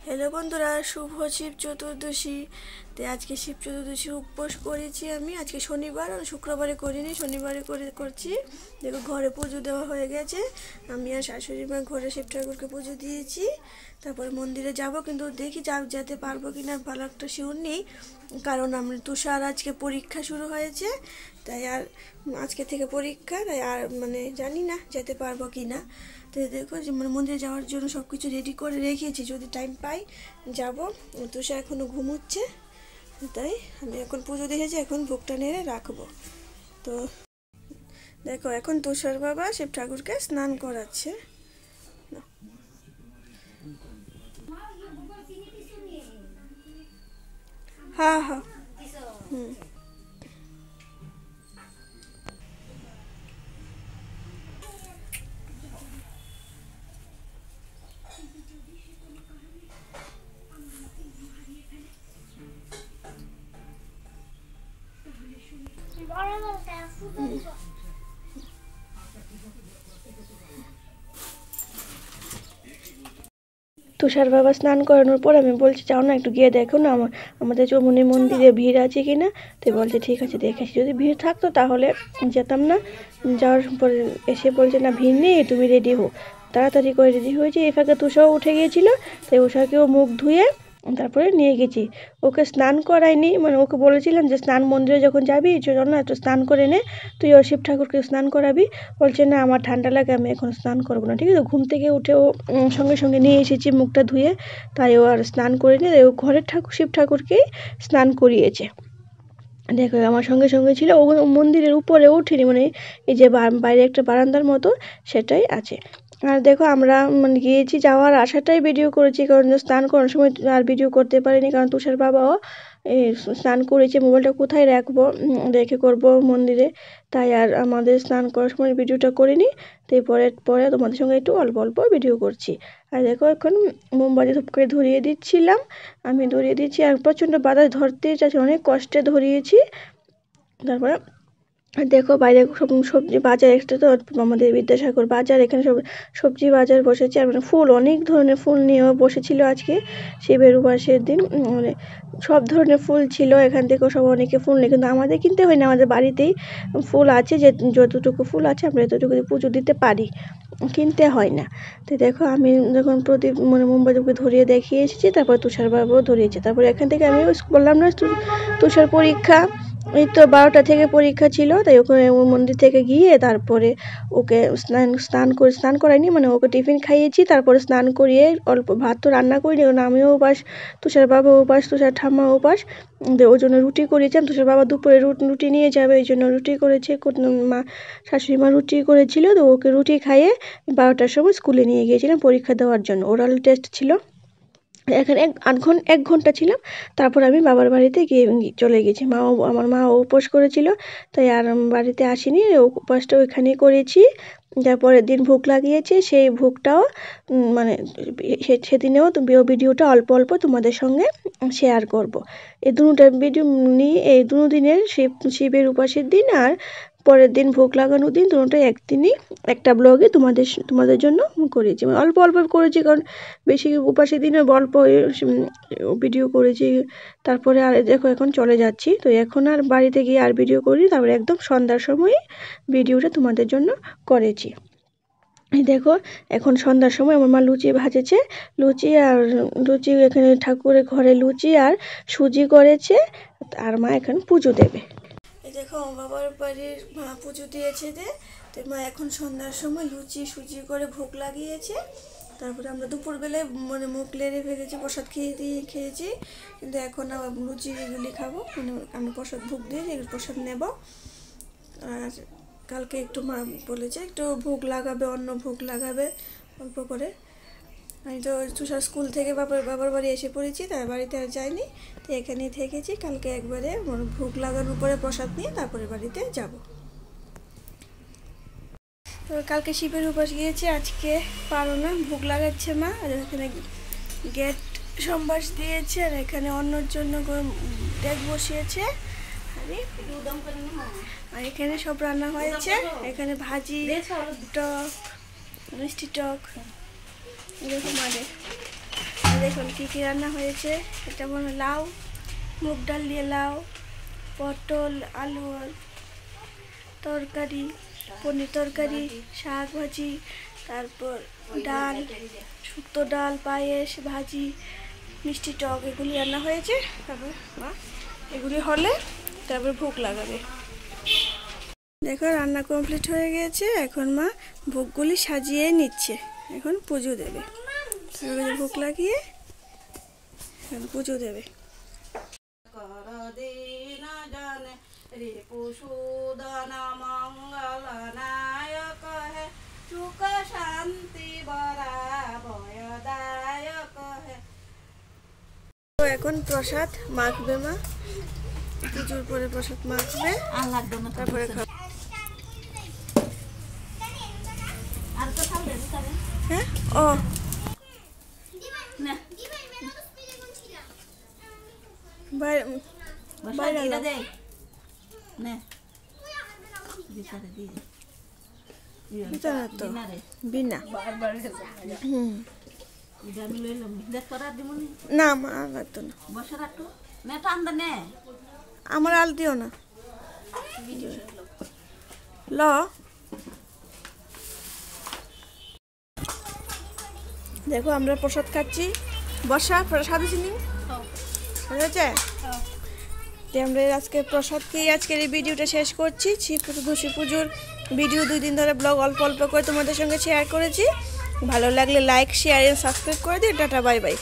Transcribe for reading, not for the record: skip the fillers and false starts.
Hello বন্ধুরা, শুভ শিব চতুর্দশী। তো আজকে শিব চতুর্দশী উপবাস করেছি আমি। আজকে শনিবার, শুক্রবারে করিনি, শনিবারে করছি। দেখো ঘরে পুজো দেওয়া হয়ে গেছে। আমি আর শাশুড়ি মা ঘরে শিব ঠাকুরকে পুজো দিয়েছি। তারপরে মন্দিরে যাব, কিন্তু দেখি যেতে পারবো কিনা ভালো একটা শিওর নেই। কারণ আমরা তুষার আজকে পরীক্ষা শুরু হয়েছে, তাই আর আজকে থেকে পরীক্ষা, তাই আর জানি না যেতে পারবো কি না। তো দেখো যে মন্দিরে যাওয়ার জন্য সব কিছু রেডি করে রেখেছি, যদি টাইম পাই যাব। তুষার এখনও ঘুমোচ্ছে, তাই আমি এখন পুজো দিয়েছি, এখন ভোগটা নেড়ে রাখবো। তো দেখো এখন তুষার বাবা শিব ঠাকুরকে স্নান করাচ্ছে। হ্যাঁ হ্যাঁ, হুম। তুষার বাবা স্নান করানোর পর আমি বলছি, যাও না একটু গিয়ে দেখো না আমাদের চৌমুনি মন্দিরে ভিড় আছে কি না। তো বলছে ঠিক আছে দেখেছি, যদি ভিড় থাকতো তাহলে যেতাম না। যাওয়ার পরে এসে বলছে না ভিড় নেই, তুমি রেডি হো। তাড়াতাড়ি করে রেডি হয়েছে। এই ফাঁকে তুষাও উঠে গিয়েছিল, তাই উষাকেও মুখ ধুয়ে তারপরে নিয়ে গেছি। ওকে স্নান করাইনি, ওকে বলেছিলাম যে স্নান মন্দিরে যখন যাবি চল না একটু স্নান করে নে, তুই ও শিব ঠাকুরকে স্নান করাবি। বলছে না আমার ঠান্ডা লাগে, আমি এখন স্নান করবো না। ঠিক আছে, ঘুম থেকে উঠে ও সঙ্গে সঙ্গে নিয়ে এসেছি মুখটা ধুয়ে, তাই ও আর স্নান করেনি। ও ঘরের শিব ঠাকুরকেই স্নান করিয়েছে। দেখো আমার সঙ্গে সঙ্গে ছিল, ও মন্দিরের উপরে উঠিনি, এই যে বাইরে একটা বারান্দার মতো সেটাই আছে। আর দেখো আমরা গিয়েছি, যাওয়ার আশাটাই ভিডিও করেছি, কারণ স্নান করার সময় আর ভিডিও করতে পারিনি, কারণ তুষার বাবাও স্নান করেছে। মোবাইলটা কোথায় রাখবো, রেখে করব মন্দিরে, তাই আর আমাদের স্নান করার সময় ভিডিওটা করিনি। তাই পরে তোমাদের সঙ্গে একটু অল্প অল্প ভিডিও করছি। আর দেখো এখন মোমবাতি ধূপ করে ধরিয়ে দিচ্ছিলাম, আমি ধরিয়ে দিচ্ছি। আর প্রচণ্ড বাতাস ধরতে চাচ্ছি, অনেক কষ্টে ধরিয়েছি। তারপরে দেখো বাইরে সবজি বাজার, একটা তো আমাদের বিদ্যাসাগর বাজার, এখানে সব সবজি বাজার বসেছে। আর ফুল, অনেক ধরনের ফুল নিয়েও বসেছিল আজকে শিবের উপাসের দিন। সব ধরনের ফুল ছিল, এখান থেকেও সব অনেকে ফুল নেই, কিন্তু আমাদের কিনতে হয় না, আমাদের বাড়িতেই ফুল আছে। যে যতটুকু ফুল আছে আমরা এতটুকু পুজো দিতে পারি, কিনতে হয় না। তো দেখো আমি যখন প্রদীপ মোমবাতিকে ধরিয়ে দেখিয়ে এসেছি, তারপর তুষার বাবাও ধরিয়েছে। তারপরে এখান থেকে আমি বললাম না তুষার পরীক্ষা, এই তো 12টা থেকে পরীক্ষা ছিল, তাই ওখানে মন্দির থেকে গিয়ে তারপরে ওকে স্নান করাইনি, ওকে টিফিন খাইয়েছি, তারপরে স্নান করিয়ে অল্প ভাত তো রান্না করিনি, কারণ আমিও উপাস, তুষার বাবা উপাস, তুষার ঠাম্মা উপাস। ওই জন্য রুটি করেছিলাম। তুষার বাবা দুপুরে রুটি নিয়ে যাবে, এই জন্য রুটি করেছে। মা শাশুড়ি মা রুটি করেছিল, তো ওকে রুটি খাইয়ে 12টার সময় স্কুলে নিয়ে গিয়েছিলাম পরীক্ষা দেওয়ার জন্য। ওরাল টেস্ট ছিল, এখানে 1 ঘন্টা ছিলাম। তারপর আমি বাবার বাড়িতে গিয়ে চলে গেছি। আমার মা উপোস করেছিল, তাই আর বাড়িতে আসিনি, উপোসটা ওইখানেই করেছি। তারপরের দিন ভোগ লাগিয়েছি, সেই ভোগটাও সেদিনেও ভিডিওটা অল্প অল্প তোমাদের সঙ্গে শেয়ার করব। এই দুটো ভিডিও নিয়ে, এই 2 দিনের শিবের উপাসের দিন আর পরের দিন ভোগ লাগানোর দিন, দুটোই একদিনই একটা ব্লগে তোমাদের জন্য করেছি। অল্প অল্প করেছি, কারণ বেশি উপাসের দিনে অল্প ভিডিও করেছি। তারপরে আর দেখো এখন চলে যাচ্ছি, তো এখন আর বাড়িতে গিয়ে আর ভিডিও করি, তারপরে একদম সন্ধ্যার সময় ভিডিওটা তোমাদের জন্য করেছি। এই দেখো এখন সন্ধ্যার সময় আমার মা লুচি ভাজেছে, লুচি এখানে ঠাকুরের ঘরে লুচি আর সুজি করেছে, আর মা এখন পুজো দেবে। এই দেখো বাবার বাড়ির মা পুজো দিয়েছে, তো মা এখন সন্ধ্যার সময় লুচি সুজি করে ভোগ লাগিয়েছে। তারপরে আমরা দুপুরবেলায় মুখ লেড়ে ফেলেছি, প্রসাদ খেয়েছি, কিন্তু এখন আবার লুচি এগুলি খাবো, আমি প্রসাদ ভোগ দিয়ে এগুলো প্রসাদ নেব। আর কালকে একটু মা বলেছে একটু ভোগ লাগাবে, অন্য ভোগ লাগাবে অল্প করে। আমি তো তুষার স্কুল থেকে বাবার বাড়ি এসে পড়েছি, তাই বাড়িতে আর যাইনি, তো এখানেই থেকেছি। কালকে একবারে ভোগ লাগানোর পরে প্রসাদ নিয়ে তারপরে বাড়িতে যাব। তো কালকে শিবের উপাস গিয়েছি, আজকে পারো না, ভোগ লাগাচ্ছে মা। আর এখানে গেট সম্বাস দিয়েছে, আর এখানে অন্যর জন্য ডেক বসিয়েছে, আর এখানে সব রান্না হয়েছে। এখানে ভাজি, টক, মিষ্টি টক এরকম। আর দেখুন কী কী রান্না হয়েছে। এটা মনে হয় লাউ, মুগ ডাল দিয়ে লাউ, পটল আলু তরকারি, পনির তরকারি, শাক ভাজি, তারপর ডাল, শুক্তো ডাল, পায়েস, ভাজি, মিষ্টি টক এগুলি রান্না হয়েছে। তারপর মা এগুলি হলে তারপর ভোগ লাগাবে। দেখো রান্না কমপ্লিট হয়ে গেছে। এখন মা ভোগগুলি সাজিয়ে নিচ্ছে, এখন পুজো দেবে। ভোগ লাগিয়ে এখন পুজো দেবে। তো এখন প্রসাদ মাখবে মা, পুজোর পরে প্রসাদ মাখবে, তারপরে হ্যাঁ ও বিনা না মা লাগতো না, আমার আল দিও না ল। দেখো আমরা প্রসাদ খাচ্ছি। বর্ষা প্রসাদ চিনি হয়েছে। আমরা আজকে প্রসাদ খেয়ে আজকের এই ভিডিওটা শেষ করছি। তুলসী পুজোর ভিডিও 2 দিন ধরে ব্লগ অল্প অল্প করে তোমাদের সঙ্গে শেয়ার করেছি। ভালো লাগলে লাইক শেয়ার এন্ড সাবস্ক্রাইব করে দিও। Tata bye bye.